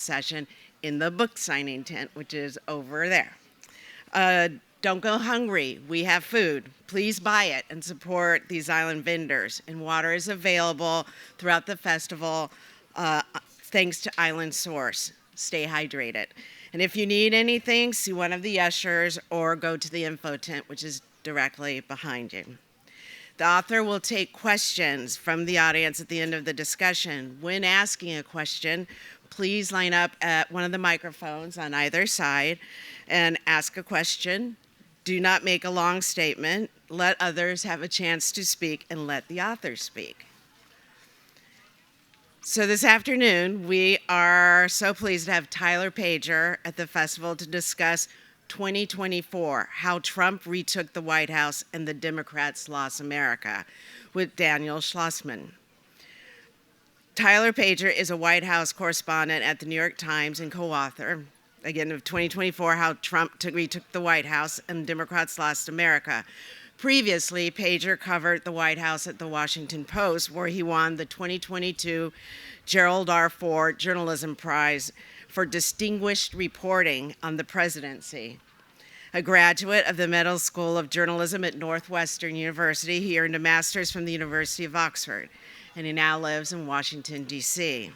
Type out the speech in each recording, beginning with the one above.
session in the book signing tent, which is over there. Don't go hungry. We have food. Please buy it and support these island vendors. And water is available throughout the festival thanks to Island Source. Stay hydrated. And if you need anything, see one of the ushers or go to the info tent, which is directly behind you. The author will take questions from the audience at the end of the discussion. When asking a question, please line up at one of the microphones on either side and ask a question. Do not make a long statement. Let others have a chance to speak and let the author speak. So this afternoon, we are so pleased to have Tyler Pager at the festival to discuss 2024, How Trump Retook the White House and the Democrats Lost America, with Daniel Schlozman. Tyler Pager is a White House correspondent at the New York Times and co-author, again, of 2024, How Trump Retook the White House and Democrats Lost America. Previously, Pager covered the White House at the Washington Post, where he won the 2022 Gerald R. Ford Journalism Prize for distinguished reporting on the presidency. A graduate of the Medill School of Journalism at Northwestern University, he earned a master's from the University of Oxford, and he now lives in Washington, D.C.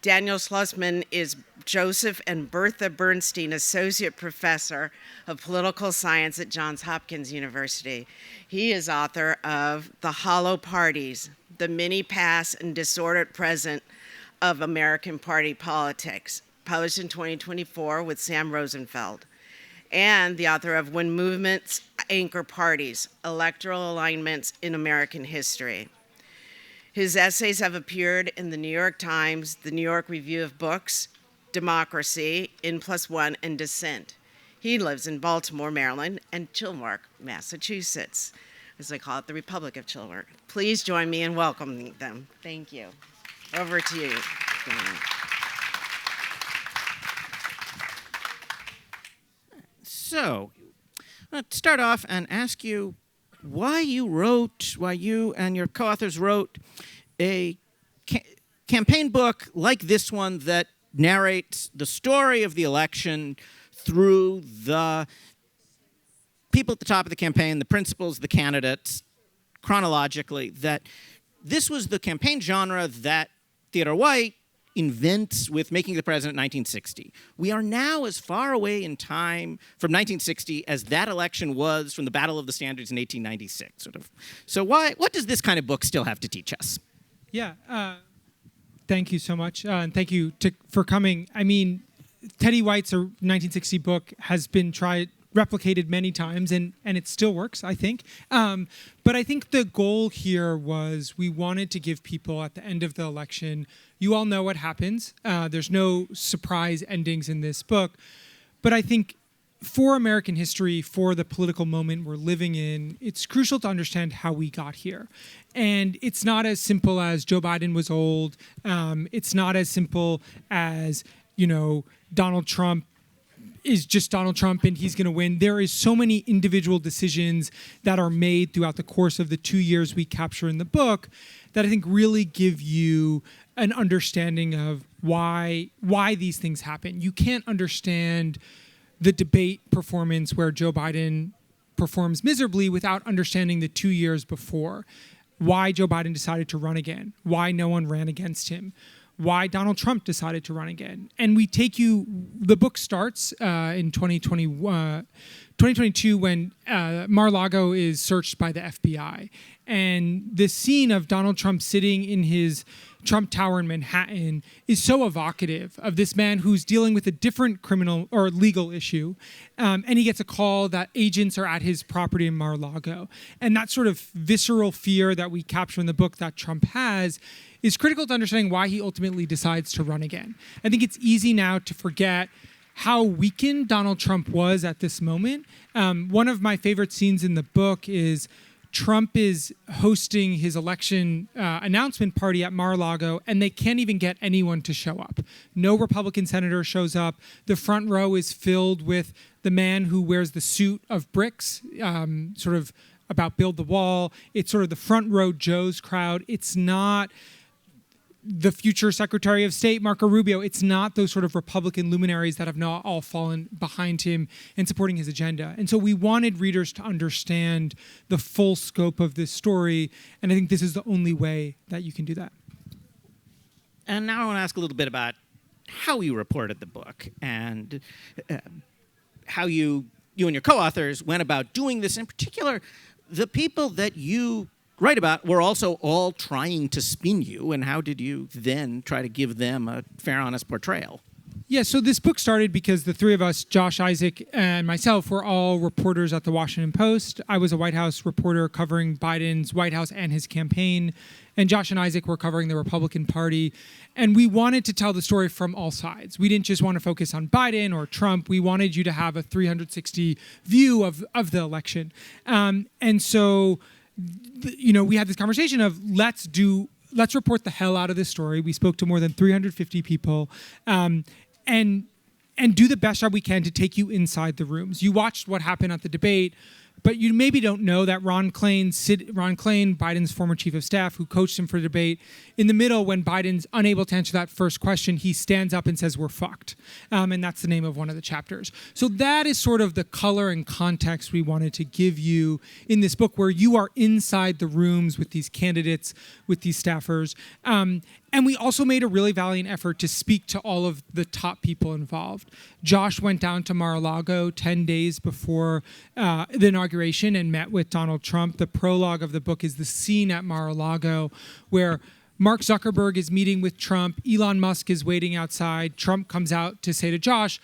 Daniel Schlozman is Joseph and Bertha Bernstein Associate Professor of Political Science at Johns Hopkins University. He is author of The Hollow Parties, The Many Past and Disordered Present of American Party Politics, published in 2024 with Sam Rosenfeld, and the author of When Movements Anchor Parties, Electoral Alignments in American History. His essays have appeared in the New York Times, the New York Review of Books, Democracy, N+1, and Dissent. He lives in Baltimore, Maryland, and Chilmark, Massachusetts, as I call it, the Republic of Chilmark. Please join me in welcoming them. Thank you. Over to you, Dan. So, let's start off and ask you why you and your co-authors wrote a campaign book like this one that narrates the story of the election through the people at the top of the campaign, the principals, the candidates, chronologically, that this was the campaign genre that Theodore White invents with Making the President in 1960. We are now as far away in time from 1960 as that election was from the Battle of the Standards in 1896. So what does this kind of book still have to teach us? Yeah, thank you so much, and thank you for coming. I mean, Teddy White's 1960 book has been replicated many times, and it still works, I think. But I think the goal here was we wanted to give people at the end of the election, you all know what happens. There's no surprise endings in this book. But I think for American history, for the political moment we're living in, it's crucial to understand how we got here. And it's not as simple as Joe Biden was old. It's not as simple as, Donald Trump is just Donald Trump and he's going to win. There is so many individual decisions that are made throughout the course of the 2 years we capture in the book that I think really give you an understanding of why these things happen. You can't understand the debate performance where Joe Biden performs miserably without understanding the 2 years before. Why Joe Biden decided to run again, why no one ran against him, why Donald Trump decided to run again. And we take you, the book starts in 2022 when Mar-a-Lago is searched by the FBI. And the scene of Donald Trump sitting in his Trump Tower in Manhattan is so evocative of this man who's dealing with a different criminal or legal issue. And he gets a call that agents are at his property in Mar-a-Lago. And that sort of visceral fear that we capture in the book that Trump has is critical to understanding why he ultimately decides to run again. I think it's easy now to forget how weakened Donald Trump was at this moment. One of my favorite scenes in the book is Trump is hosting his election announcement party at Mar-a-Lago, and they can't even get anyone to show up. No Republican senator shows up. The front row is filled with the man who wears the suit of bricks, sort of about build the wall. It's sort of the front row Joe's crowd. It's not the future Secretary of State, Marco Rubio. It's not those sort of Republican luminaries that have not all fallen behind him and supporting his agenda. And so we wanted readers to understand the full scope of this story, and I think this is the only way that you can do that. And now I want to ask a little bit about how you reported the book and how you and your co-authors went about doing this. In particular, the people that you write about were also all trying to spin you, and how did you then try to give them a fair, honest portrayal? Yeah, so this book started because the three of us, Josh, Isaac, and myself, were all reporters at the Washington Post. I was a White House reporter covering Biden's White House and his campaign, and Josh and Isaac were covering the Republican Party. And we wanted to tell the story from all sides. We didn't just want to focus on Biden or Trump. We wanted you to have a 360 view of the election. And so, we had this conversation of let's report the hell out of this story. We spoke to more than 350 people. And do the best job we can to take you inside the rooms. You watched what happened at the debate, but you maybe don't know that Ron Klain, Biden's former chief of staff, who coached him for the debate, in the middle, when Biden's unable to answer that first question, he stands up and says, "We're fucked." And that's the name of one of the chapters. So that is sort of the color and context we wanted to give you in this book, where you are inside the rooms with these candidates, with these staffers. And we also made a really valiant effort to speak to all of the top people involved. Josh went down to Mar-a-Lago 10 days before the inauguration and met with Donald Trump. The prologue of the book is the scene at Mar-a-Lago where Mark Zuckerberg is meeting with Trump. Elon Musk is waiting outside. Trump comes out to say to Josh,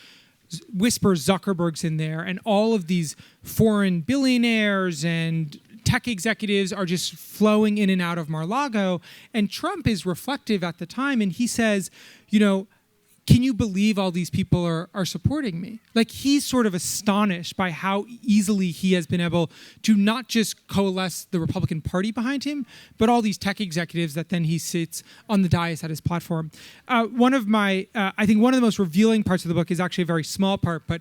whispers Zuckerberg's in there. And all of these foreign billionaires and tech executives are just flowing in and out of Mar-a-Lago. And Trump is reflective at the time, and he says, can you believe all these people are supporting me? Like, he's sort of astonished by how easily he has been able to not just coalesce the Republican Party behind him, but all these tech executives that then he sits on the dais at his platform. I think one of the most revealing parts of the book is actually a very small part, but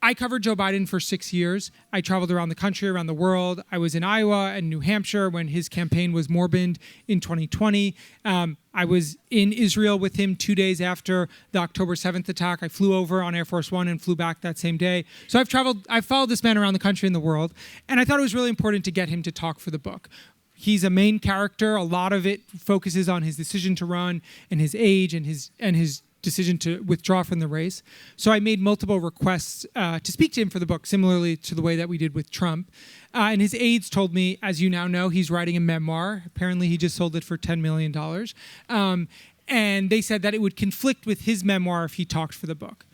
I covered Joe Biden for 6 years. I traveled around the country, around the world. I was in Iowa and New Hampshire when his campaign was moribund in 2020. I was in Israel with him 2 days after the October 7th attack. I flew over on Air Force One and flew back that same day. So I've followed this man around the country and the world. And I thought it was really important to get him to talk for the book. He's a main character. A lot of it focuses on his decision to run and his age and his decision to withdraw from the race. So I made multiple requests to speak to him for the book, similarly to the way that we did with Trump. And his aides told me, as you now know, he's writing a memoir. Apparently he just sold it for $10 million. And they said that it would conflict with his memoir if he talked for the book.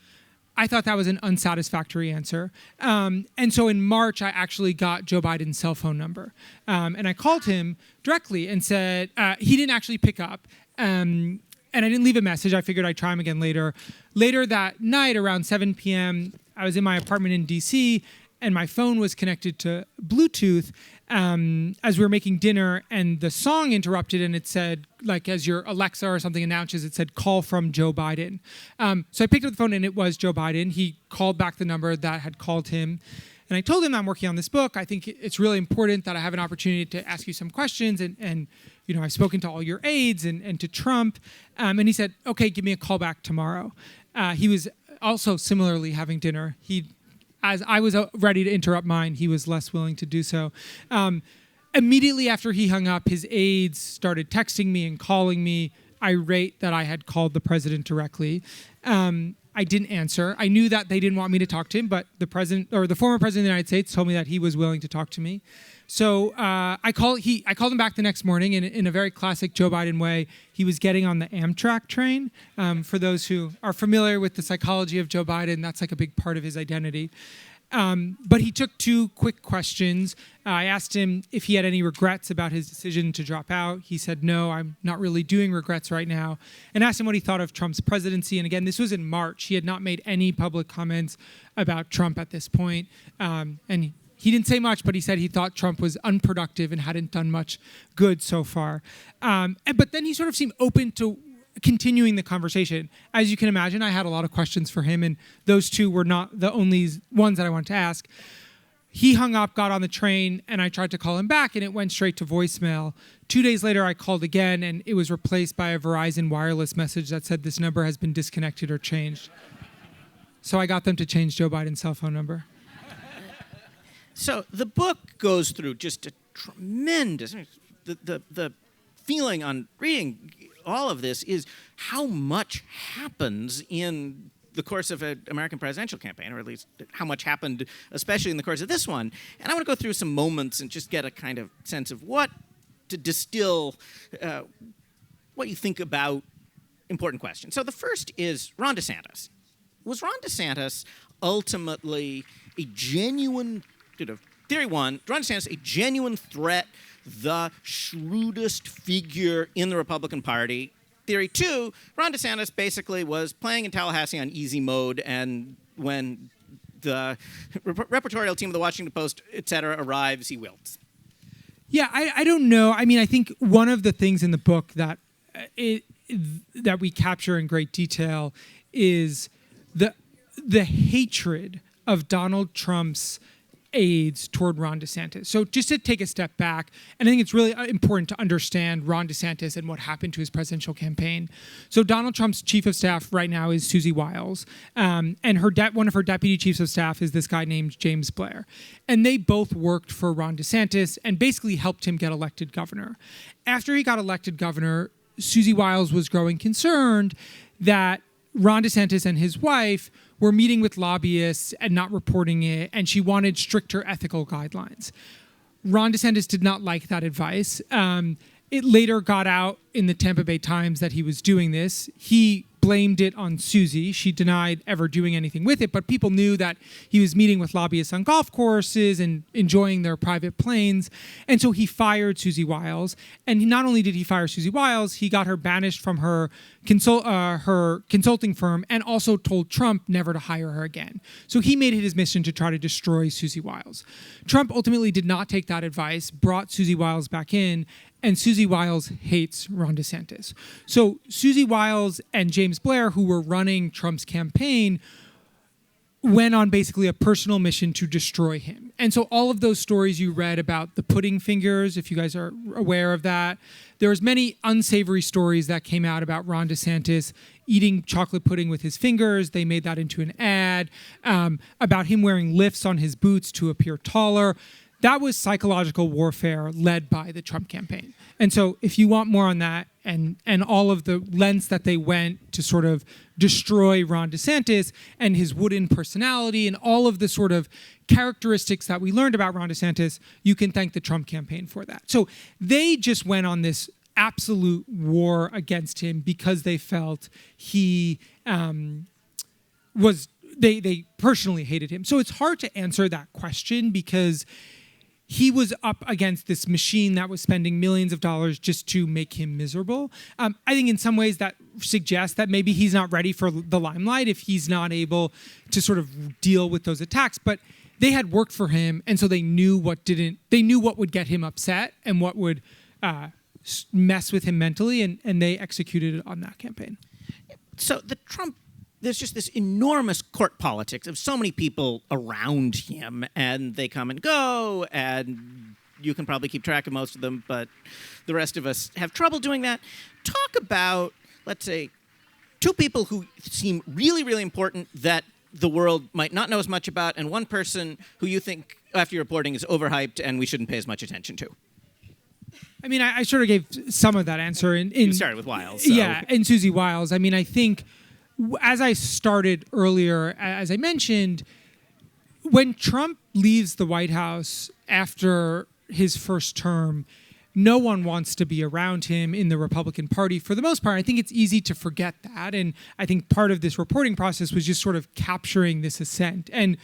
I thought that was an unsatisfactory answer. And so in March, I actually got Joe Biden's cell phone number. And I called him directly and said, he didn't actually pick up. And I didn't leave a message. I figured I'd try him again later. Later that night, around 7 p.m., I was in my apartment in D.C., and my phone was connected to Bluetooth as we were making dinner, and the song interrupted, and it said, like as your Alexa or something announces, it said, "Call from Joe Biden." So I picked up the phone, and it was Joe Biden. He called back the number that had called him. And I told him I'm working on this book. I think it's really important that I have an opportunity to ask you some questions. And I've spoken to all your aides and to Trump. And he said, okay, give me a call back tomorrow. He was also similarly having dinner. As I was ready to interrupt mine, he was less willing to do so. Immediately after he hung up, his aides started texting me and calling me, irate that I had called the president directly. I didn't answer. I knew that they didn't want me to talk to him, but the former president of the United States told me that he was willing to talk to me. So I called him back the next morning, and in a very classic Joe Biden way, he was getting on the Amtrak train. For those who are familiar with the psychology of Joe Biden, that's like a big part of his identity. But he took 2 quick questions. I asked him if he had any regrets about his decision to drop out. He said, no, I'm not really doing regrets right now. And asked him what he thought of Trump's presidency. And again, this was in March. He had not made any public comments about Trump at this point. And he didn't say much, but he said he thought Trump was unproductive and hadn't done much good so far. But then he sort of seemed open to continuing the conversation. As you can imagine, I had a lot of questions for him, and those 2 were not the only ones that I wanted to ask. he hung up, got on the train, and I tried to call him back, and it went straight to voicemail. 2 days later, I called again, and it was replaced by a Verizon wireless message that said this number has been disconnected or changed. So I got them to change Joe Biden's cell phone number. So the book goes through just a tremendous... The feeling on reading all of this is how much happens in the course of an American presidential campaign, or at least how much happened, especially in the course of this one. And I want to go through some moments and just get a kind of sense of what to distill, what you think about important questions. So the first is Ron DeSantis. Was Ron DeSantis ultimately a genuine, theory one, Ron DeSantis a genuine threat, the shrewdest figure in the Republican Party? Theory two, Ron DeSantis basically was playing in Tallahassee on easy mode, and when the repertorial team of the Washington Post, et cetera, arrives, he wilts. Yeah, I don't know. I mean, I think one of the things in the book that that we capture in great detail is the hatred of Donald Trump's aides toward Ron DeSantis. So just to take a step back, and I think it's really important to understand Ron DeSantis and what happened to his presidential campaign. So Donald Trump's chief of staff right now is Susie Wiles, and one of her deputy chiefs of staff is this guy named James Blair. And they both worked for Ron DeSantis and basically helped him get elected governor. After he got elected governor, Susie Wiles was growing concerned that Ron DeSantis and his wife were meeting with lobbyists and not reporting it, and she wanted stricter ethical guidelines. Ron DeSantis did not like that advice. It later got out in the Tampa Bay Times that he was doing this. He blamed it on Susie. She denied ever doing anything with it, but people knew that he was meeting with lobbyists on golf courses and enjoying their private planes. And so he fired Susie Wiles. And not only did he fire Susie Wiles, he got her banished from her consulting firm and also told Trump never to hire her again. So he made it his mission to try to destroy Susie Wiles. Trump ultimately did not take that advice, brought Susie Wiles back in, and Susie Wiles hates Ron DeSantis. So Susie Wiles and James Blair, who were running Trump's campaign, went on basically a personal mission to destroy him. And so all of those stories you read about the pudding fingers, if you guys are aware of that, there was many unsavory stories that came out about Ron DeSantis eating chocolate pudding with his fingers. They made that into an ad about him wearing lifts on his boots to appear taller. That was psychological warfare led by the Trump campaign. And so if you want more on that and all of the lengths that they went to sort of destroy Ron DeSantis and his wooden personality and all of the sort of characteristics that we learned about Ron DeSantis, you can thank the Trump campaign for that. So they just went on this absolute war against him because they felt he they personally hated him. So it's hard to answer that question because he was up against this machine that was spending millions of dollars just to make him miserable. I think in some ways that suggests that maybe he's not ready for the limelight if he's not able to sort of deal with those attacks. But they had worked for him, and so they knew what would get him upset and what would mess with him mentally, and they executed on that campaign. So there's just this enormous court politics of so many people around him, and they come and go, and you can probably keep track of most of them, but the rest of us have trouble doing that. Talk about, let's say, two people who seem really, really important that the world might not know as much about, and one person who you think, after your reporting, is overhyped and we shouldn't pay as much attention to. I mean, I sort of gave some of that answer. You started with Wiles. So. Yeah, and Susie Wiles. I mean, I think, as I started earlier, as I mentioned, when Trump leaves the White House after his first term, no one wants to be around him in the Republican Party for the most part. I think it's easy to forget that. And I think part of this reporting process was just sort of capturing this ascent. And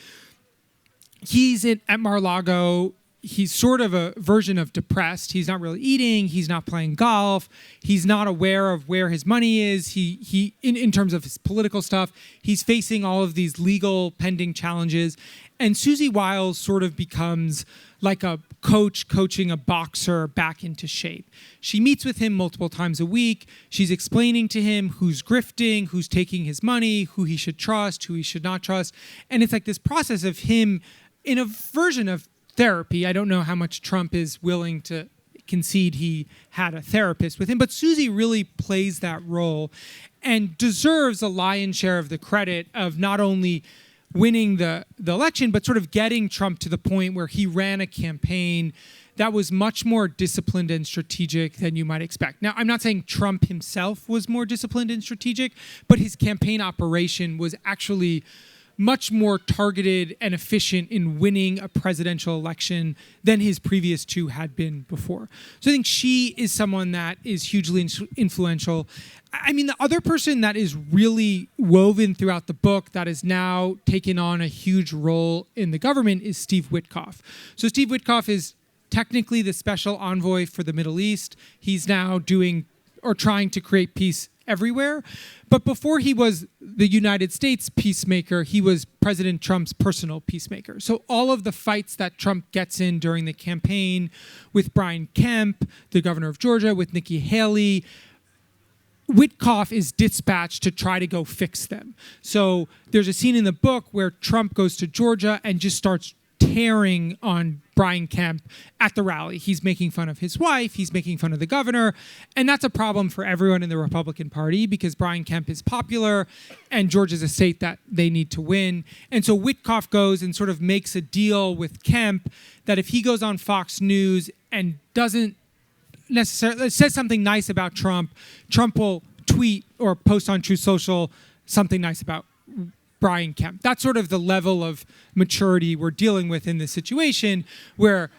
he's at Mar-a-Lago. He's sort of a version of depressed. He's not really eating. He's not playing golf. He's not aware of where his money is. He in terms of his political stuff, he's facing all of these legal pending challenges. And Susie Wiles sort of becomes like a coach coaching a boxer back into shape. She meets with him multiple times a week. She's explaining to him who's grifting, who's taking his money, who he should trust, who he should not trust. And it's like this process of him in a version of therapy. I don't know how much Trump is willing to concede he had a therapist with him, but Susie really plays that role and deserves a lion's share of the credit of not only winning the election, but sort of getting Trump to the point where he ran a campaign that was much more disciplined and strategic than you might expect. Now, I'm not saying Trump himself was more disciplined and strategic, but his campaign operation was actually much more targeted and efficient in winning a presidential election than his previous two had been before. So I think she is someone that is hugely influential. I mean, the other person that is really woven throughout the book that has now taken on a huge role in the government is Steve Witkoff. So Steve Witkoff is technically the special envoy for the Middle East. He's now doing or trying to create peace everywhere. But before he was the United States peacemaker, he was President Trump's personal peacemaker. So all of the fights that Trump gets in during the campaign with Brian Kemp, the governor of Georgia, with Nikki Haley, Witkoff is dispatched to try to go fix them. So there's a scene in the book where Trump goes to Georgia and just starts tearing on Brian Kemp at the rally. He's making fun of his wife. He's making fun of the governor. And that's a problem for everyone in the Republican Party because Brian Kemp is popular and Georgia's a state that they need to win. And so Witkoff goes and sort of makes a deal with Kemp that if he goes on Fox News and doesn't necessarily says something nice about Trump, Trump will tweet or post on Truth Social something nice about Brian Kemp. That's sort of the level of maturity we're dealing with in this situation where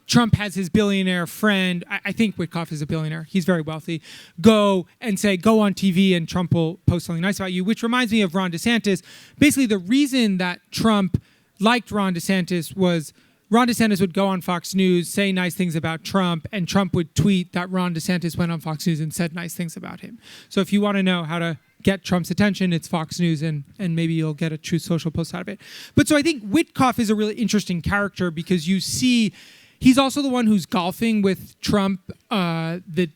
Trump has his billionaire friend, I think Witkoff is a billionaire, he's very wealthy, go and say, go on TV and Trump will post something nice about you, which reminds me of Ron DeSantis. Basically, the reason that Trump liked Ron DeSantis was Ron DeSantis would go on Fox News, say nice things about Trump, and Trump would tweet that Ron DeSantis went on Fox News and said nice things about him. So if you want to know how to get Trump's attention, it's Fox News, and maybe you'll get a Truth Social post out of it. But so I think Witkoff is a really interesting character because you see he's also the one who's golfing with Trump, the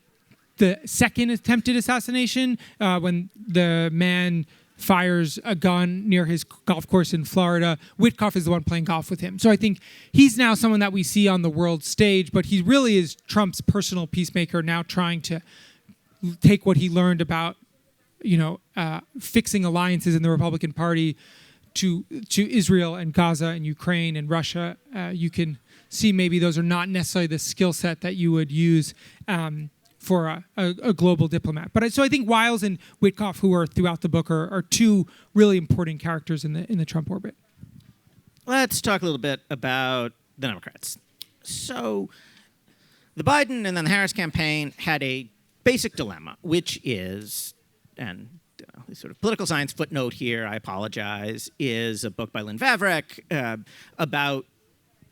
second attempted assassination, when the man fires a gun near his golf course in Florida. Witkoff is the one playing golf with him. So I think he's now someone that we see on the world stage, but he really is Trump's personal peacemaker, now trying to take what he learned about fixing alliances in the Republican Party to Israel and Gaza and Ukraine and Russia. You can see maybe those are not necessarily the skill set that you would use for a global diplomat. But so I think Wiles and Witkoff, who are throughout the book, are two really important characters in the Trump orbit. Let's talk a little bit about the Democrats. So the Biden and then the Harris campaign had a basic dilemma, which is, and sort of political science footnote here, I apologize, is a book by Lynn Vavreck about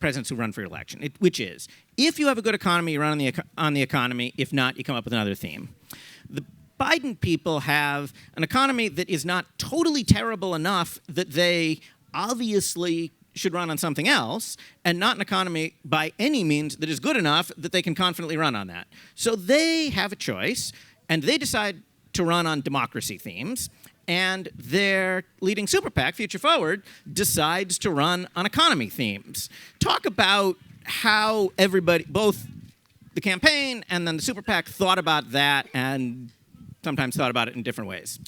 presidents who run for election, which is, if you have a good economy, you run on the economy. If not, you come up with another theme. The Biden people have an economy that is not totally terrible enough that they obviously should run on something else, and not an economy by any means that is good enough that they can confidently run on that. So they have a choice, and they decide to run on democracy themes, and their leading super PAC, Future Forward, decides to run on economy themes. Talk about how everybody, both the campaign and then the super PAC, thought about that and sometimes thought about it in different ways.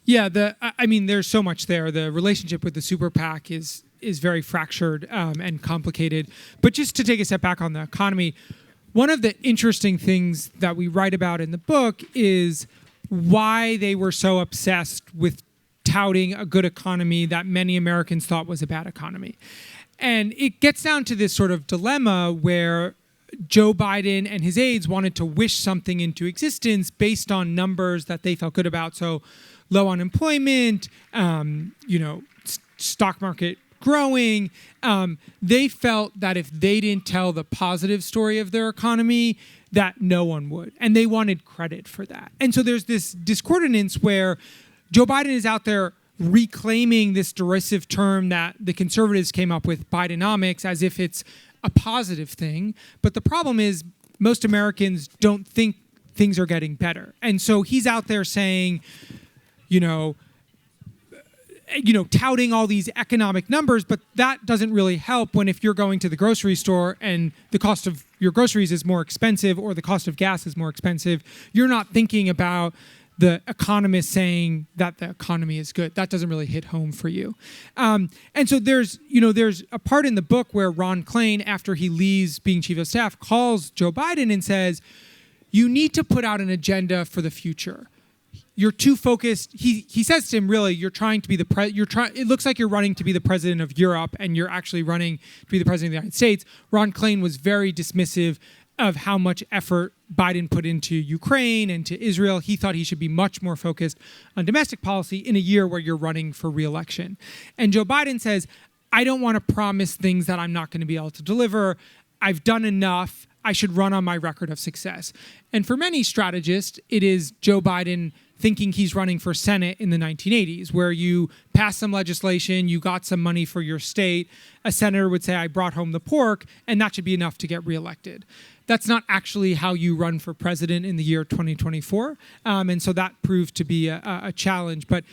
Yeah, there's so much there. The relationship with the super PAC is very fractured and complicated. But just to take a step back on the economy, one of the interesting things that we write about in the book is why they were so obsessed with touting a good economy that many Americans thought was a bad economy. And it gets down to this sort of dilemma where Joe Biden and his aides wanted to wish something into existence based on numbers that they felt good about. So low unemployment, stock market growing. They felt that if they didn't tell the positive story of their economy, that no one would. And they wanted credit for that. And so there's this discordance where Joe Biden is out there reclaiming this derisive term that the conservatives came up with, Bidenomics, as if it's a positive thing. But the problem is most Americans don't think things are getting better. And so he's out there saying, touting all these economic numbers, but that doesn't really help when if you're going to the grocery store and the cost of your groceries is more expensive or the cost of gas is more expensive, you're not thinking about the economist saying that the economy is good. That doesn't really hit home for you. And so there's a part in the book where Ron Klain, after he leaves being chief of staff, calls Joe Biden and says, you need to put out an agenda for the future. You're too focused. He says to him, really, you're trying to be it looks like you're running to be the president of Europe and you're actually running to be the president of the United States. Ron Klain was very dismissive of how much effort Biden put into Ukraine and to Israel. He thought he should be much more focused on domestic policy in a year where you're running for re-election. And Joe Biden says, I don't want to promise things that I'm not going to be able to deliver. I've done enough. I should run on my record of success. And for many strategists, it is Joe Biden thinking he's running for Senate in the 1980s, where you pass some legislation, you got some money for your state, a senator would say, I brought home the pork, and that should be enough to get reelected. That's not actually how you run for president in the year 2024, and so that proved to be a challenge. But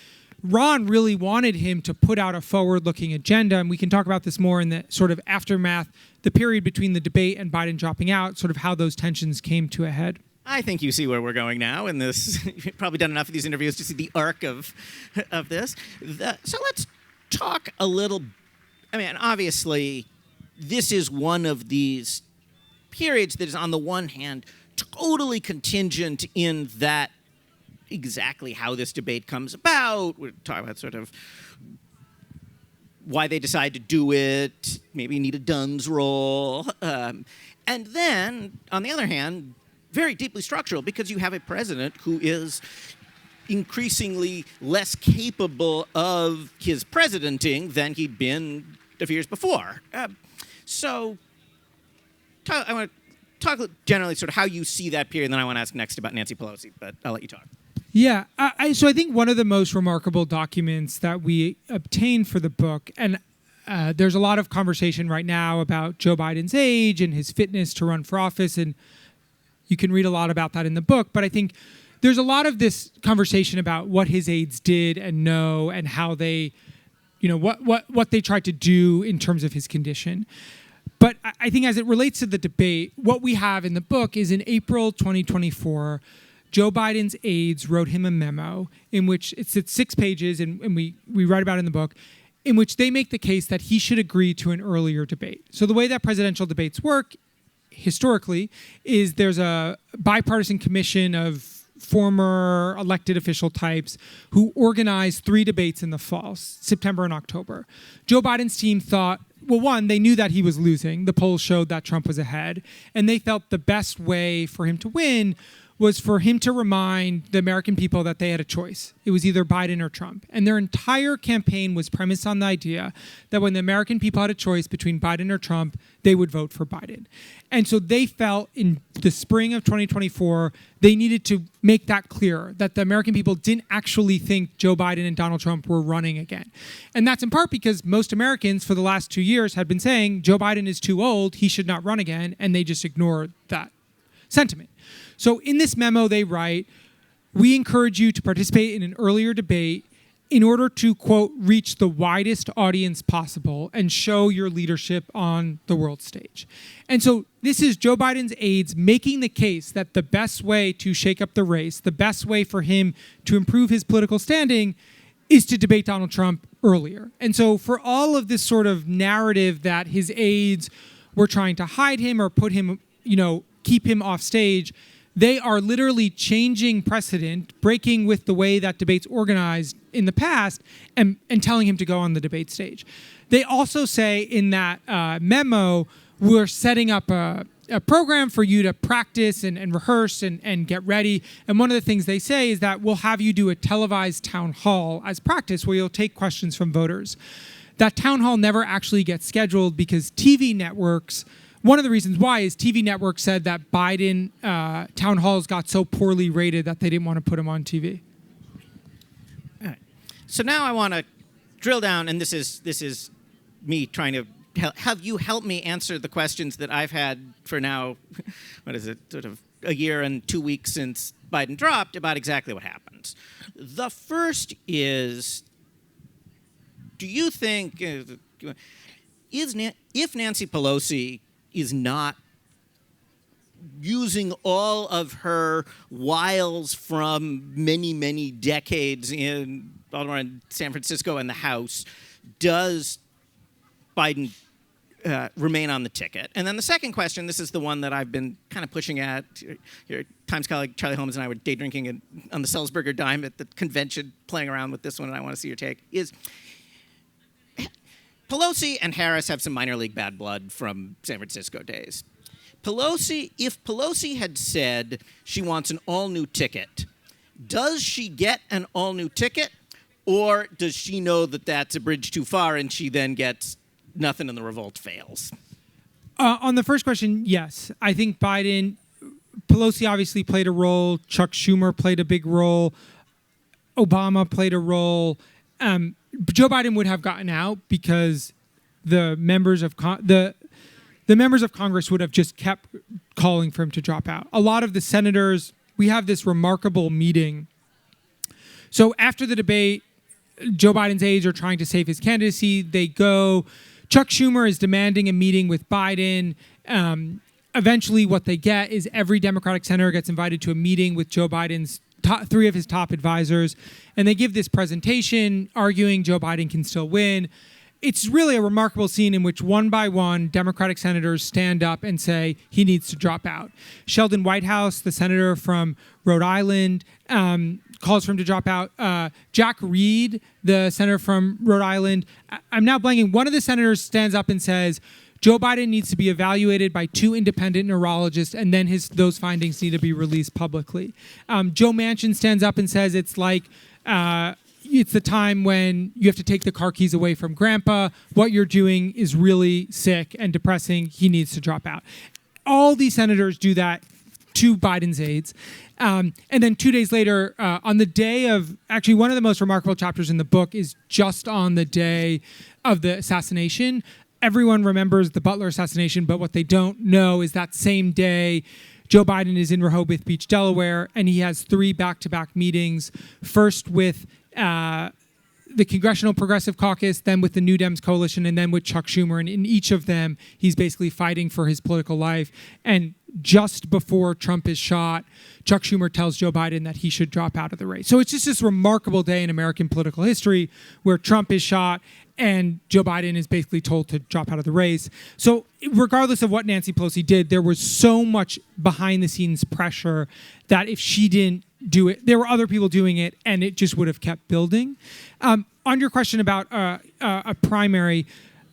Ron really wanted him to put out a forward-looking agenda, and we can talk about this more in the sort of aftermath, the period between the debate and Biden dropping out, sort of how those tensions came to a head. I think you see where we're going now in this. You've probably done enough of these interviews to see the arc of this. So let's talk a little. I mean, obviously, this is one of these periods that is, on the one hand, totally contingent in that exactly how this debate comes about. We're talking about sort of why they decide to do it, maybe Nita Dunn's role. And then, on the other hand, very deeply structural, because you have a president who is increasingly less capable of his presidenting than he'd been a few years before. So I want to talk generally sort of how you see that period, and then I want to ask next about Nancy Pelosi, but I'll let you talk. Yeah, so I think one of the most remarkable documents that we obtained for the book, and there's a lot of conversation right now about Joe Biden's age and his fitness to run for office, and you can read a lot about that in the book, but I think there's a lot of this conversation about what his aides did and know and how they, what they tried to do in terms of his condition. But I think as it relates to the debate, what we have in the book is in April 2024, Joe Biden's aides wrote him a memo in which it's 6 pages, and we write about it in the book, in which they make the case that he should agree to an earlier debate. So the way that presidential debates work historically is there's a bipartisan commission of former elected official types who organize 3 debates in the fall, September and October. Joe Biden's team thought, well, one, they knew that he was losing. The polls showed that Trump was ahead. And they felt the best way for him to win was for him to remind the American people that they had a choice. It was either Biden or Trump. And their entire campaign was premised on the idea that when the American people had a choice between Biden or Trump, they would vote for Biden. And so they felt in the spring of 2024, they needed to make that clear, that the American people didn't actually think Joe Biden and Donald Trump were running again. And that's in part because most Americans for the last 2 years had been saying Joe Biden is too old, he should not run again, and they just ignored that sentiment. So in this memo, they write, we encourage you to participate in an earlier debate in order to, quote, reach the widest audience possible and show your leadership on the world stage. And so this is Joe Biden's aides making the case that the best way to shake up the race, the best way for him to improve his political standing is to debate Donald Trump earlier. And so for all of this sort of narrative that his aides were trying to hide him or put him, keep him off stage, they are literally changing precedent, breaking with the way that debates organized in the past, and telling him to go on the debate stage. They also say in that memo, we're setting up a program for you to practice and rehearse and get ready. And one of the things they say is that we'll have you do a televised town hall as practice where you'll take questions from voters. That town hall never actually gets scheduled because TV networks, one of the reasons why is TV networks said that Biden town halls got so poorly rated that they didn't want to put them on TV. All right. So now I want to drill down, and this is me trying to have you help me answer the questions that I've had for now, sort of a year and 2 weeks since Biden dropped about exactly what happens. The first is do you think, if Nancy Pelosi is not using all of her wiles from many, many decades in Baltimore and San Francisco and the House, does Biden remain on the ticket? And then the second question, this is the one that I've been kind of pushing at. Your Times colleague Charlie Holmes and I were day drinking on the Salzburger dime at the convention, playing around with this one, and I want to see your take, is Pelosi and Harris have some minor league bad blood from San Francisco days. If Pelosi had said she wants an all-new ticket, does she get an all-new ticket, or does she know that that's a bridge too far and she then gets nothing and the revolt fails? On the first question, yes. I think Pelosi obviously played a role. Chuck Schumer played a big role. Obama played a role. Joe Biden would have gotten out because the members of Congress would have just kept calling for him to drop out. A lot of the senators, we have this remarkable meeting. So after the debate, Joe Biden's aides are trying to save his candidacy. They go. Chuck Schumer is demanding a meeting with Biden. Eventually, what they get is every Democratic senator gets invited to a meeting with Joe Biden's three of his top advisors, and they give this presentation arguing Joe Biden can still win. It's really a remarkable scene in which one by one Democratic senators stand up and say he needs to drop out. Sheldon Whitehouse, the senator from Rhode Island, calls for him to drop out. Jack Reed, the senator from Rhode Island, I'm now blanking. One of the senators stands up and says, Joe Biden needs to be evaluated by 2 independent neurologists, and then those findings need to be released publicly. Joe Manchin stands up and says it's like it's the time when you have to take the car keys away from grandpa. What you're doing is really sick and depressing. He needs to drop out. All these senators do that to Biden's aides. And then 2 days later, on the day of, actually one of the most remarkable chapters in the book is just on the day of the assassination. Everyone remembers the Butler assassination, but what they don't know is that same day, Joe Biden is in Rehoboth Beach, Delaware, and he has 3 back-to-back meetings, first with the Congressional Progressive Caucus, then with the New Dems coalition, and then with Chuck Schumer. And in each of them, he's basically fighting for his political life. And just before Trump is shot, Chuck Schumer tells Joe Biden that he should drop out of the race. So it's just this remarkable day in American political history where Trump is shot and Joe Biden is basically told to drop out of the race. So regardless of what Nancy Pelosi did, there was so much behind-the-scenes pressure that if she didn't do it, there were other people doing it, and it just would have kept building. On your question about a primary,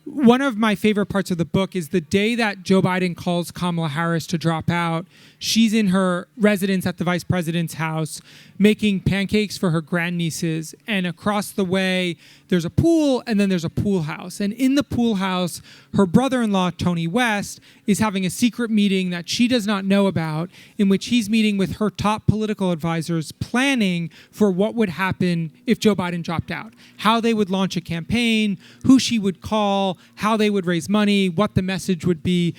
one of my favorite parts of the book is the day that Joe Biden calls Kamala Harris to drop out. She's in her residence at the vice president's house making pancakes for her grandnieces. And across the way, there's a pool, and then there's a pool house. And in the pool house, her brother-in-law, Tony West, is having a secret meeting that she does not know about, in which he's meeting with her top political advisors, planning for what would happen if Joe Biden dropped out, how they would launch a campaign, who she would call, how they would raise money, what the message would be.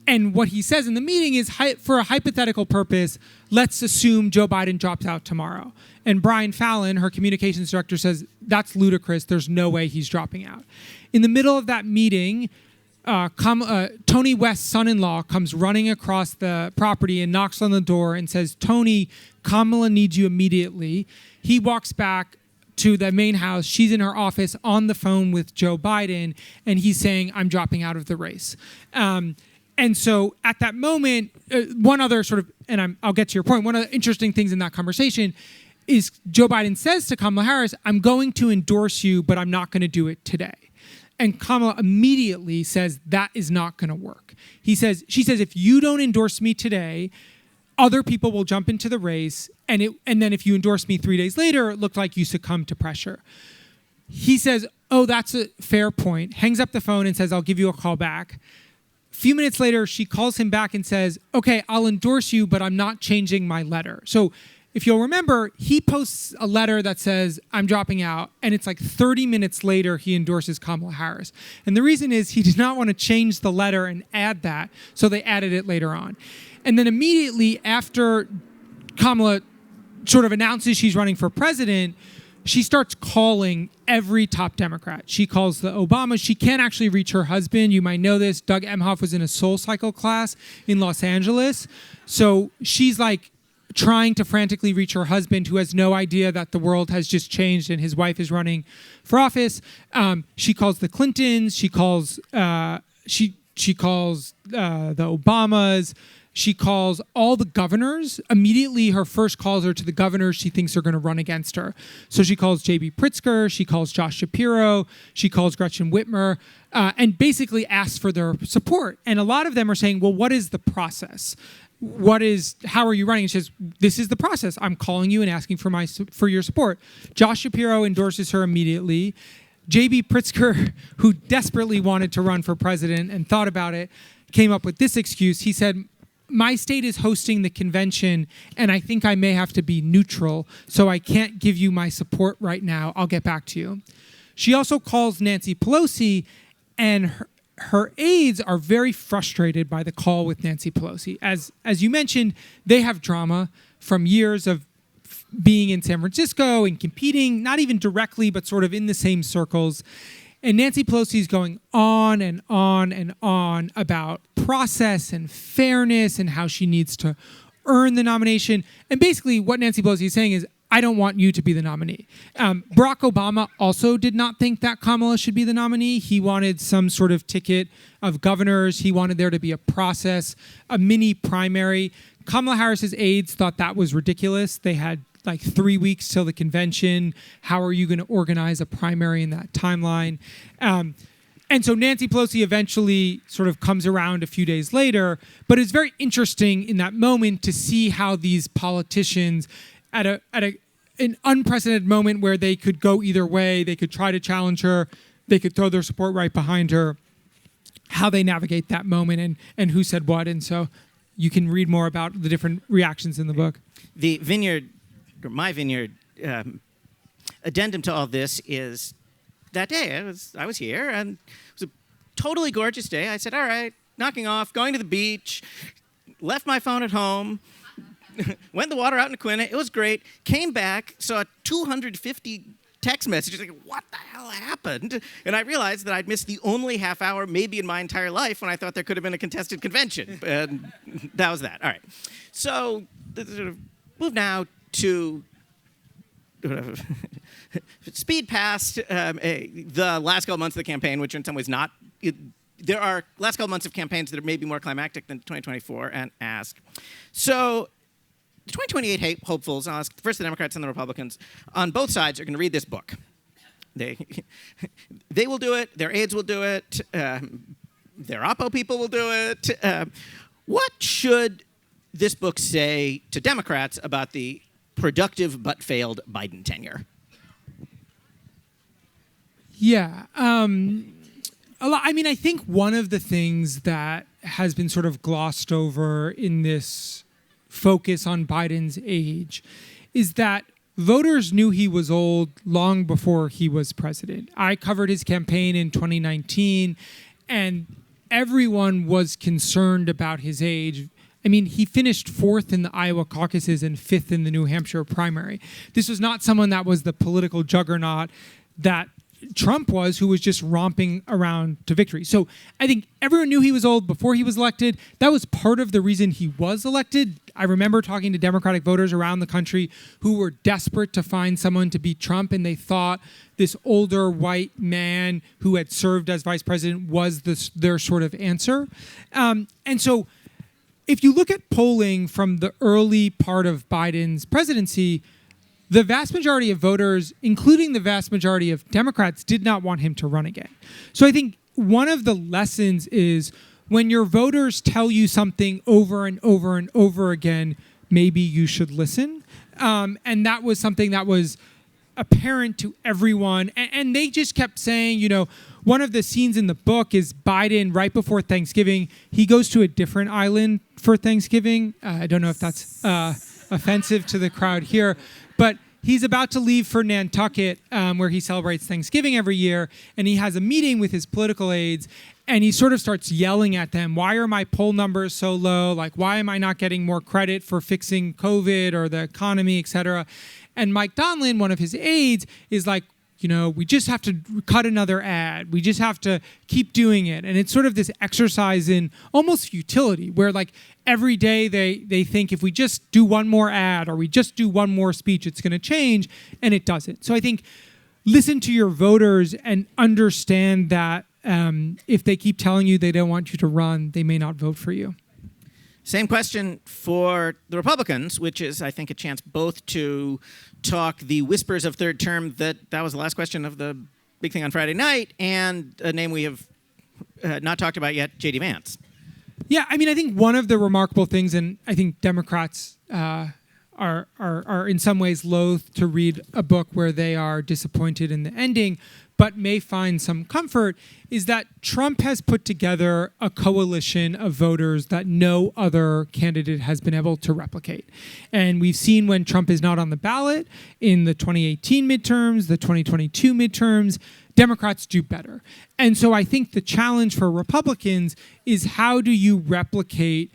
And what he says in the meeting is, for a hypothetical purpose, let's assume Joe Biden drops out tomorrow. And Brian Fallon, her communications director, says, that's ludicrous. There's no way he's dropping out. In the middle of that meeting, Tony West's son-in-law comes running across the property and knocks on the door and says, Tony, Kamala needs you immediately. He walks back to the main house. She's in her office on the phone with Joe Biden, and he's saying, I'm dropping out of the race. And so at that moment, one other sort of, and I'll get to your point, one of the interesting things in that conversation is Joe Biden says to Kamala Harris, I'm going to endorse you, but I'm not going to do it today. And Kamala immediately says, that is not going to work. She says, if you don't endorse me today, other people will jump into the race, and then if you endorse me 3 days later, it looked like you succumbed to pressure. He says, oh, that's a fair point, hangs up the phone and says, I'll give you a call back. A few minutes later, she calls him back and says, okay, I'll endorse you, but I'm not changing my letter. So if you'll remember, he posts a letter that says, I'm dropping out, and it's like 30 minutes later, he endorses Kamala Harris. And the reason is he did not want to change the letter and add that, so they added it later on. And then immediately after Kamala sort of announces she's running for president, she starts calling every top Democrat. She calls the Obamas. She can't actually reach her husband. You might know this. Doug Emhoff was in a SoulCycle class in Los Angeles. So she's like trying to frantically reach her husband, who has no idea that the world has just changed and his wife is running for office. She calls the Clintons. She calls the Obamas. She calls all the governors. Immediately, her first calls are to the governors she thinks are going to run against her. So she calls J.B. Pritzker, she calls Josh Shapiro, she calls Gretchen Whitmer, and basically asks for their support. And a lot of them are saying, well, what is the process? How are you running? And she says, this is the process. I'm calling you and asking for your support. Josh Shapiro endorses her immediately. J.B. Pritzker, who desperately wanted to run for president and thought about it, came up with this excuse. He said, my state is hosting the convention, and I think I may have to be neutral, so I can't give you my support right now. I'll get back to you. She also calls Nancy Pelosi, and her aides are very frustrated by the call with Nancy Pelosi. As you mentioned, they have drama from years of being in San Francisco and competing, not even directly, but sort of in the same circles. And Nancy Pelosi is going on and on and on about process and fairness and how she needs to earn the nomination. And basically what Nancy Pelosi is saying is, I don't want you to be the nominee. Barack Obama also did not think that Kamala should be the nominee. He wanted some sort of ticket of governors. He wanted there to be a process, a mini primary. Kamala Harris's aides thought that was ridiculous. They had like 3 weeks till the convention. How are you going to organize a primary in that timeline? And so Nancy Pelosi eventually sort of comes around a few days later, but it's very interesting in that moment to see how these politicians at an unprecedented moment where they could go either way, they could try to challenge her, they could throw their support right behind her, how they navigate that moment and who said what. And so you can read more about the different reactions in the book. The Vineyard, or my Vineyard, addendum to all this is that day I was here, and it was a totally gorgeous day. I said, all right, knocking off, going to the beach, left my phone at home, went in the water out in Quinna. It was great. Came back, saw 250 text messages, like, what the hell happened? And I realized that I'd missed the only half hour, maybe in my entire life, when I thought there could have been a contested convention. And that was that. All right. So, sort of move now to speed past the last couple months of the campaign, which are in some ways not. There are last couple months of campaigns that are maybe more climactic than 2024, and ask. So, the 2028 hopefuls, I'll ask first the Democrats and the Republicans, on both sides are going to read this book. They will do it. Their aides will do it. Their Oppo people will do it. What should this book say to Democrats about the productive but failed Biden tenure? Yeah. I think one of the things that has been sort of glossed over in this focus on Biden's age is that voters knew he was old long before he was president. I covered his campaign in 2019, and everyone was concerned about his age. I mean, he finished 4th in the Iowa caucuses and 5th in the New Hampshire primary. This was not someone that was the political juggernaut that Trump was, who was just romping around to victory. So I think everyone knew he was old before he was elected. That was part of the reason he was elected. I remember talking to Democratic voters around the country who were desperate to find someone to beat Trump, and they thought this older white man who had served as vice president was their sort of answer. And so if you look at polling from the early part of Biden's presidency, the vast majority of voters, including the vast majority of Democrats, did not want him to run again. So I think one of the lessons is when your voters tell you something over and over and over again, maybe you should listen. And that was something that was apparent to everyone. And they just kept saying, one of the scenes in the book is Biden right before Thanksgiving. He goes to a different island for Thanksgiving. I don't know if that's offensive to the crowd here, but he's about to leave for Nantucket, where he celebrates Thanksgiving every year, and he has a meeting with his political aides, and he sort of starts yelling at them, why are my poll numbers so low? Like, why am I not getting more credit for fixing COVID or the economy, et cetera? And Mike Donlin, one of his aides, is like, we just have to cut another ad. We just have to keep doing it. And it's sort of this exercise in almost futility where like every day they think if we just do one more ad or we just do one more speech, it's going to change. And it doesn't. So I think listen to your voters and understand that if they keep telling you they don't want you to run, they may not vote for you. Same question for the Republicans, which is, I think, a chance both to talk the whispers of third term that was the last question of the big thing on Friday night, and a name we have not talked about yet, J.D. Vance. Yeah, I mean, I think one of the remarkable things, and I think Democrats are in some ways loath to read a book where they are disappointed in the ending, but may find some comfort, is that Trump has put together a coalition of voters that no other candidate has been able to replicate. And we've seen when Trump is not on the ballot in the 2018 midterms, the 2022 midterms, Democrats do better. And so I think the challenge for Republicans is how do you replicate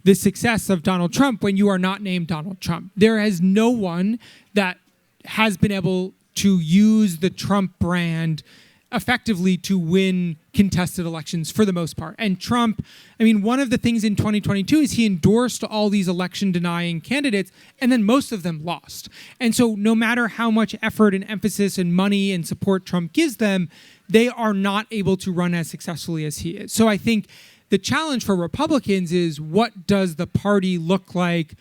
the success of Donald Trump when you are not named Donald Trump? There is no one that has been able to use the Trump brand effectively to win contested elections for the most part. And Trump, I mean, one of the things in 2022 is he endorsed all these election-denying candidates, and then most of them lost. And so no matter how much effort and emphasis and money and support Trump gives them, they are not able to run as successfully as he is. So I think the challenge for Republicans is what does the party look like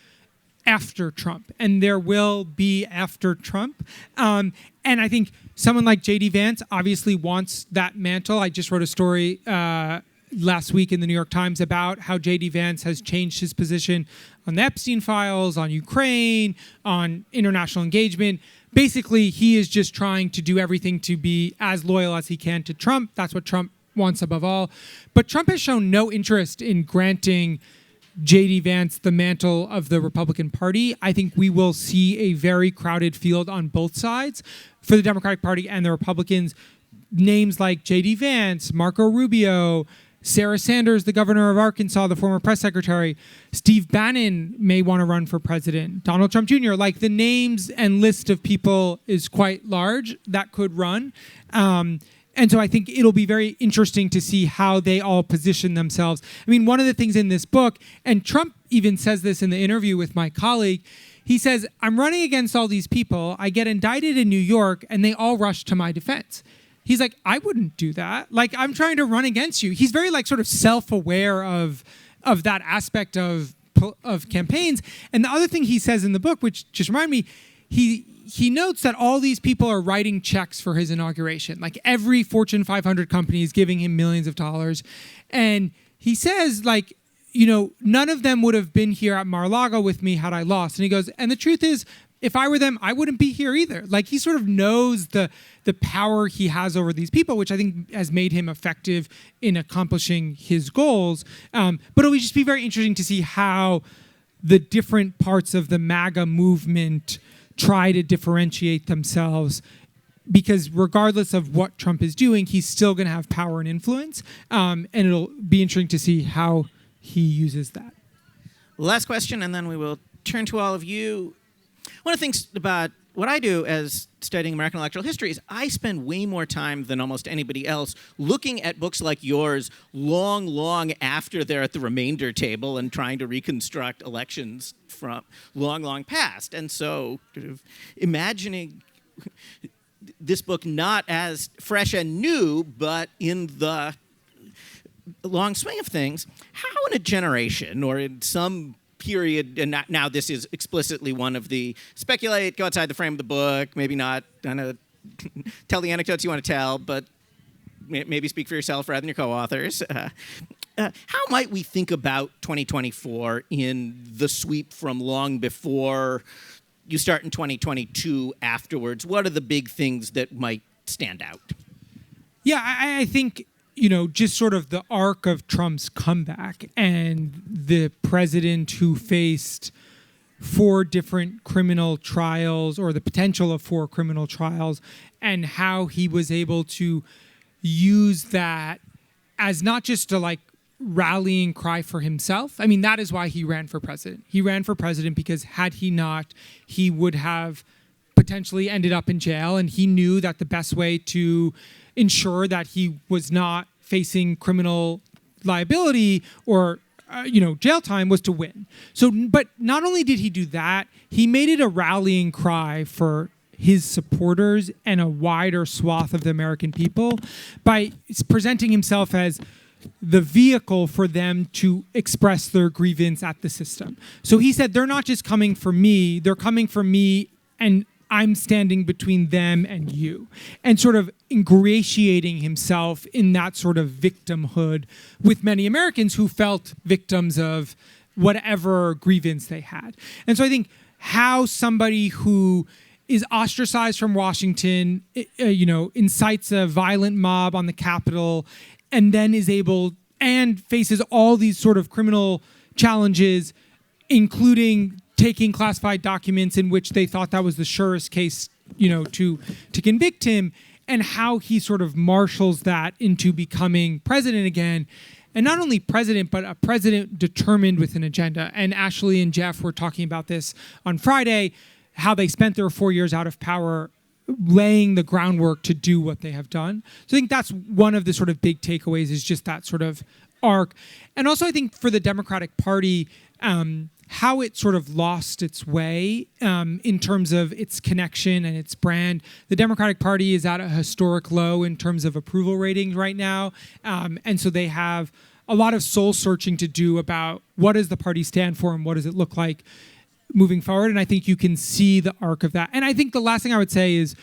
after Trump? And there will be after Trump. And I think someone like J.D. Vance obviously wants that mantle. I just wrote a story last week in the New York Times about how J.D. Vance has changed his position on the Epstein files, on Ukraine, on international engagement. Basically, he is just trying to do everything to be as loyal as he can to Trump. That's what Trump wants above all. But Trump has shown no interest in granting J.D. Vance the mantle of the Republican Party. I think we will see a very crowded field on both sides for the Democratic Party and the Republicans. Names like J.D. Vance, Marco Rubio, Sarah Sanders, the governor of Arkansas, the former press secretary, Steve Bannon may want to run for president, Donald Trump Jr. Like the names and list of people is quite large that could run. And so I think it'll be very interesting to see how they all position themselves. I mean, one of the things in this book, and Trump even says this in the interview with my colleague, he says, I'm running against all these people. I get indicted in New York and they all rush to my defense. He's like, I wouldn't do that. Like, I'm trying to run against you. He's very like sort of self-aware of that aspect of campaigns. And the other thing he says in the book, which just reminded me, he notes that all these people are writing checks for his inauguration. Like every Fortune 500 company is giving him millions of dollars. And he says, like, none of them would have been here at Mar-a-Lago with me had I lost. And he goes, and the truth is, if I were them, I wouldn't be here either. Like he sort of knows the power he has over these people, which I think has made him effective in accomplishing his goals. But it'll just be very interesting to see how the different parts of the MAGA movement try to differentiate themselves, because regardless of what Trump is doing, he's still going to have power and influence. And it'll be interesting to see how he uses that. Last question, and then we will turn to all of you. One of the things about what I do as studying American electoral history is I spend way more time than almost anybody else looking at books like yours long after they're at the remainder table and trying to reconstruct elections from long past. And so sort of imagining this book not as fresh and new, but in the long swing of things, how in a generation or in some period, and now this is explicitly one of the speculate, go outside the frame of the book, maybe not tell the anecdotes you want to tell, but maybe speak for yourself rather than your co-authors. How might we think about 2024 in the sweep from long before you start in 2022 afterwards? What are the big things that might stand out? Yeah, I think just sort of the arc of Trump's comeback and the president who faced 4 different criminal trials or the potential of 4 criminal trials, and how he was able to use that as not just a like rallying cry for himself. I mean, that is why he ran for president. He ran for president because had he not, he would have potentially ended up in jail, and he knew that the best way to ensure that he was not facing criminal liability or jail time was to win. So, but not only did he do that, he made it a rallying cry for his supporters and a wider swath of the American people by presenting himself as the vehicle for them to express their grievance at the system. So he said, they're not just coming for me, they're coming for me, and I'm standing between them and you, and sort of ingratiating himself in that sort of victimhood with many Americans who felt victims of whatever grievance they had. And so I think how somebody who is ostracized from Washington, incites a violent mob on the Capitol, and then is able and faces all these sort of criminal challenges, including taking classified documents in which they thought that was the surest case, to convict him, and how he sort of marshals that into becoming president again. And not only president, but a president determined with an agenda. And Ashley and Jeff were talking about this on Friday, how they spent their 4 years out of power laying the groundwork to do what they have done. So I think that's one of the sort of big takeaways, is just that sort of arc. And also I think for the Democratic Party, how it sort of lost its way in terms of its connection and its brand. The Democratic Party is at a historic low in terms of approval ratings right now. And so they have a lot of soul searching to do about what does the party stand for and what does it look like moving forward. And I think you can see the arc of that. And I think the last thing I would say is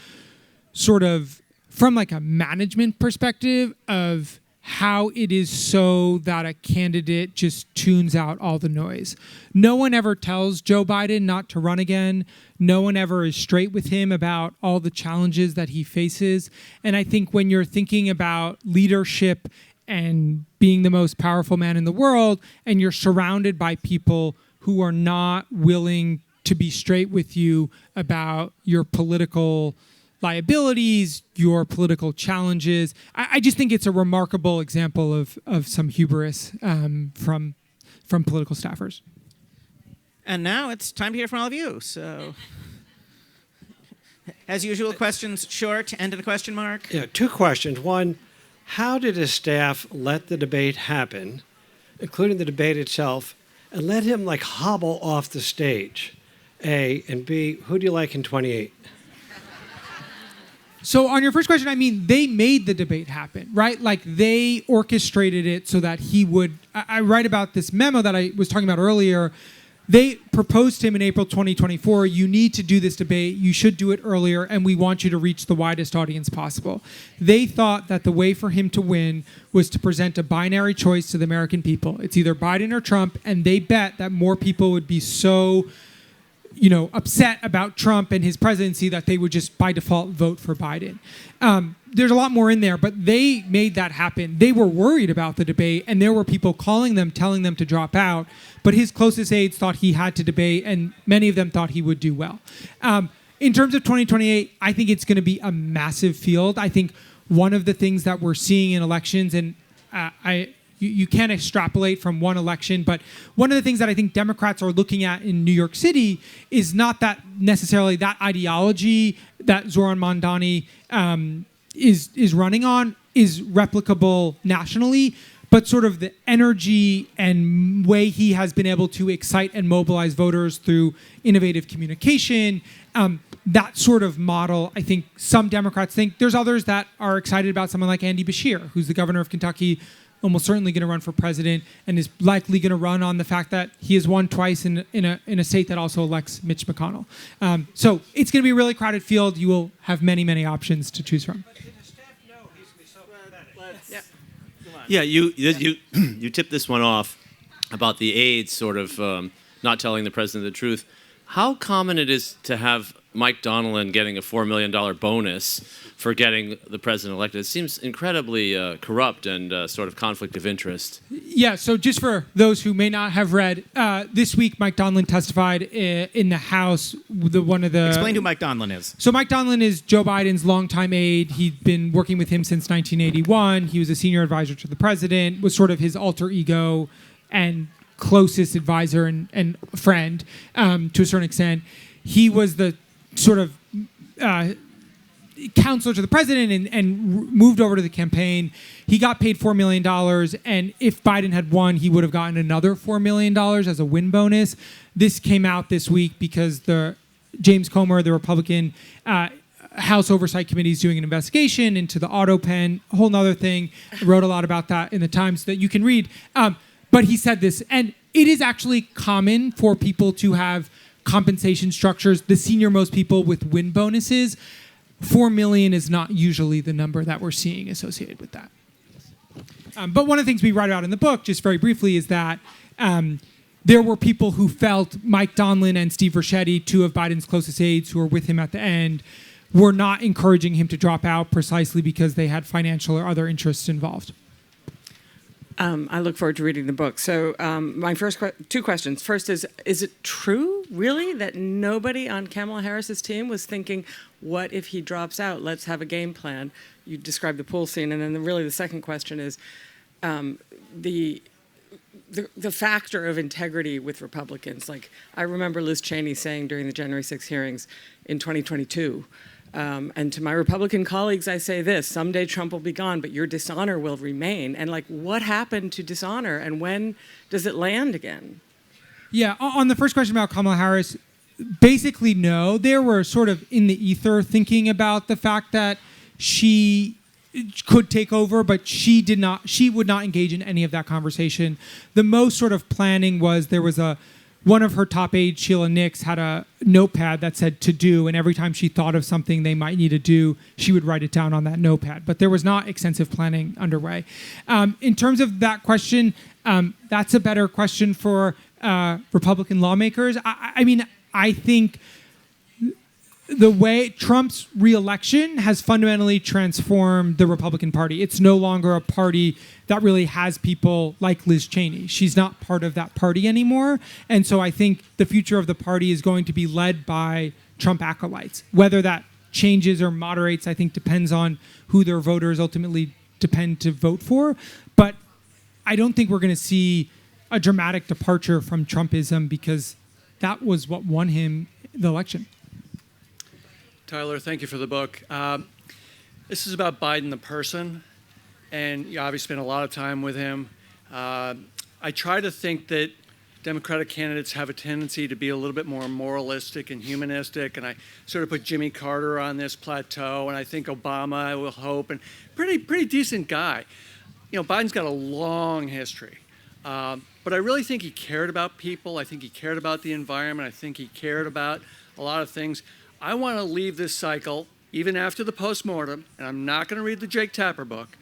sort of from like a management perspective of how it is so that a candidate just tunes out all the noise. No one ever tells Joe Biden not to run again. No one ever is straight with him about all the challenges that he faces. And I think when you're thinking about leadership and being the most powerful man in the world, and you're surrounded by people who are not willing to be straight with you about your political liabilities, your political challenges. I just think it's a remarkable example of some hubris from political staffers. And now it's time to hear from all of you. So, as usual, questions short, end of the question mark. Yeah, two questions. One, how did his staff let the debate happen, including the debate itself, and let him like hobble off the stage? A, and B, who do you like in 28? So on your first question, I mean, they made the debate happen, right? Like they orchestrated it so that he would, I write about this memo that I was talking about earlier. They proposed to him in April 2024, you need to do this debate, you should do it earlier, and we want you to reach the widest audience possible. They thought that the way for him to win was to present a binary choice to the American people. It's either Biden or Trump, and they bet that more people would be so upset about Trump and his presidency that they would just by default vote for Biden. There's a lot more in there, but they made that happen. They were worried about the debate, and there were people calling them, telling them to drop out, but his closest aides thought he had to debate, and many of them thought he would do well. In terms of 2028, I think it's going to be a massive field. I think one of the things that we're seeing in elections, and you can't extrapolate from one election, but one of the things that I think Democrats are looking at in New York City is not that necessarily that ideology that Zoran Mondani is running on is replicable nationally, but sort of the energy and way he has been able to excite and mobilize voters through innovative communication, that sort of model, I think some Democrats think. There's others that are excited about someone like Andy Beshear, who's the governor of Kentucky, almost certainly going to run for president, and is likely going to run on the fact that he has won twice in a state that also elects Mitch McConnell. So it's going to be a really crowded field. You will have many, many options to choose from. Yeah, you tipped this one off about the aides sort of not telling the president the truth. How common it is to have Mike Donilon getting a $4 million bonus for getting the president elected? It seems incredibly corrupt and sort of conflict of interest. Yeah, so just for those who may not have read, this week Mike Donilon testified in the House. Explain who Mike Donilon is. So Mike Donilon is Joe Biden's longtime aide. He'd been working with him since 1981. He was a senior advisor to the president, was sort of his alter ego and closest advisor and friend to a certain extent. He was the sort of counselor to the president and moved over to the campaign. He got paid $4 million, and if Biden had won, he would have gotten another $4 million as a win bonus. This came out this week because James Comer, the Republican House Oversight Committee, is doing an investigation into the auto pen, a whole nother thing. I wrote a lot about that in the Times that you can read. But he said this, and it is actually common for people to have compensation structures, the senior-most people with win bonuses. 4 million is not usually the number that we're seeing associated with that. But one of the things we write about in the book, just very briefly, is that there were people who felt Mike Donlin and Steve Ricchetti, two of Biden's closest aides who were with him at the end, were not encouraging him to drop out precisely because they had financial or other interests involved. I look forward to reading the book. So my first two questions. First is it true, really, that nobody on Kamala Harris's team was thinking, what if he drops out? Let's have a game plan. You described the pool scene. And then the second question is the factor of integrity with Republicans. Like, I remember Liz Cheney saying during the January 6 hearings in 2022, and to my Republican colleagues, I say this: someday Trump will be gone, but your dishonor will remain. And like, what happened to dishonor, and when does it land again? Yeah, on the first question about Kamala Harris, basically no. There were sort of in the ether thinking about the fact that she could take over, but she would not engage in any of that conversation. The most sort of planning was there was one of her top aides, Sheila Nix, had a notepad that said to do, and every time she thought of something they might need to do, she would write it down on that notepad. But there was not extensive planning underway. In terms of that question, that's a better question for Republican lawmakers. I mean, I think the way Trump's reelection has fundamentally transformed the Republican Party. It's no longer a party that really has people like Liz Cheney. She's not part of that party anymore. And so I think the future of the party is going to be led by Trump acolytes. Whether that changes or moderates, I think, depends on who their voters ultimately depend to vote for. But I don't think we're going to see a dramatic departure from Trumpism because that was what won him the election. Tyler, thank you for the book. This is about Biden the person, and you obviously spent a lot of time with him. I try to think that Democratic candidates have a tendency to be a little bit more moralistic and humanistic, and I sort of put Jimmy Carter on this plateau, and I think Obama, I will hope, and pretty decent guy. You know, Biden's got a long history, but I really think he cared about people. I think he cared about the environment. I think he cared about a lot of things. I want to leave this cycle, even after the postmortem, and I'm not going to read the Jake Tapper book,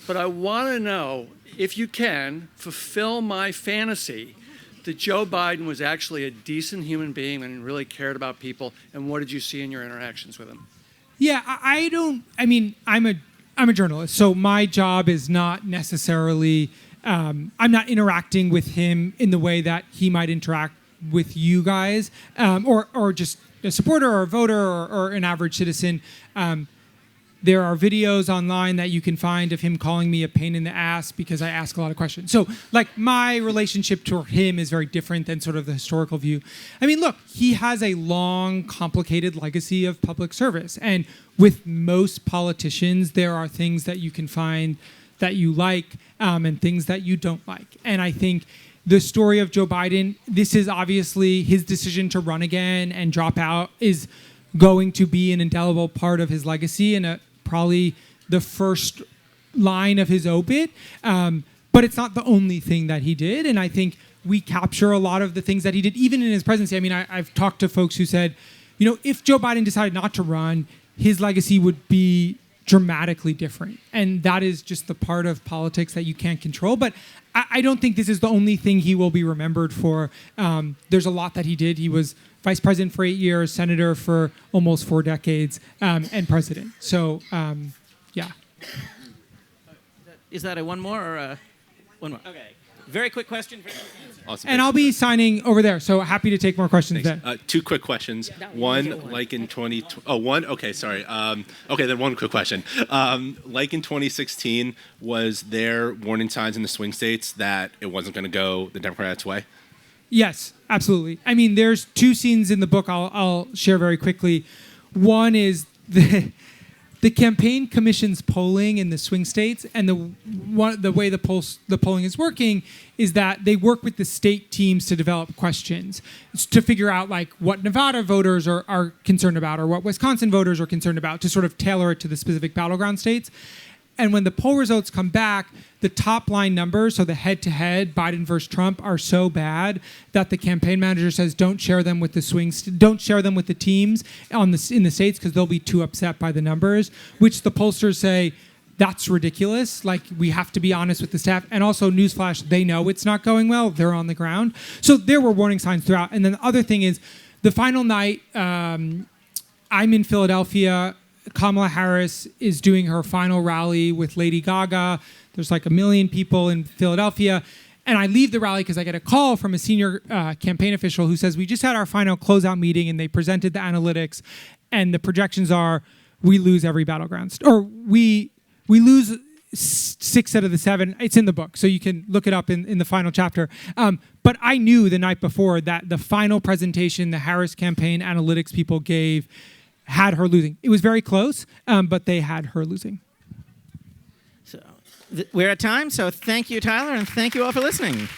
but I want to know, if you can, fulfill my fantasy that Joe Biden was actually a decent human being and really cared about people, and what did you see in your interactions with him? Yeah, I'm a journalist, so my job is not necessarily, I'm not interacting with him in the way that he might interact with you guys, or just a supporter or a voter or an average citizen. There are videos online that you can find of him calling me a pain in the ass because I ask a lot of questions. So, like, my relationship to him is very different than sort of the historical view. I mean, look, he has a long, complicated legacy of public service. And with most politicians, there are things that you can find that you like and things that you don't like. And I think the story of Joe Biden, this is obviously his decision to run again and drop out is going to be an indelible part of his legacy and probably the first line of his obit. But it's not the only thing that he did. And I think we capture a lot of the things that he did, even in his presidency. I mean, I've talked to folks who said, you know, if Joe Biden decided not to run, his legacy would be dramatically different. And that is just the part of politics that you can't control. But I don't think this is the only thing he will be remembered for. There's a lot that he did. He was vice president for 8 years, senator for almost 4 decades, and president. So, yeah. Is that a one more or a one more? Okay. Very quick question. Awesome. And I'll be signing over there, so happy to take more questions then. Two quick questions. One, like in 20... Oh, one? Okay, sorry. Okay, then one quick question. Like in 2016, was there warning signs in the swing states that it wasn't going to go the Democrats' way? Yes, absolutely. I mean, there's 2 scenes in the book I'll share very quickly. One is the campaign commission's polling in the swing states, and the way the polling is working is that they work with the state teams to develop questions to figure out like what Nevada voters are concerned about or what Wisconsin voters are concerned about to sort of tailor it to the specific battleground states. And when the poll results come back, the top line numbers, so the head-to-head Biden versus Trump, are so bad that the campaign manager says don't share them with the don't share them with the teams in the states because they'll be too upset by the numbers. Which the pollsters say that's ridiculous. Like we have to be honest with the staff. And also, newsflash, they know it's not going well. They're on the ground. So there were warning signs throughout. And then the other thing is, the final night, I'm in Philadelphia. Kamala Harris is doing her final rally with Lady Gaga. There's like 1 million people in Philadelphia. And I leave the rally because I get a call from a senior campaign official who says, we just had our final closeout meeting and they presented the analytics and the projections are we lose every battleground. Or we lose 6 out of the 7. It's in the book, so you can look it up in the final chapter. But I knew the night before that the final presentation the Harris campaign analytics people gave had her losing. It was very close, but they had her losing. So we're at time, so thank you, Tyler, and thank you all for listening.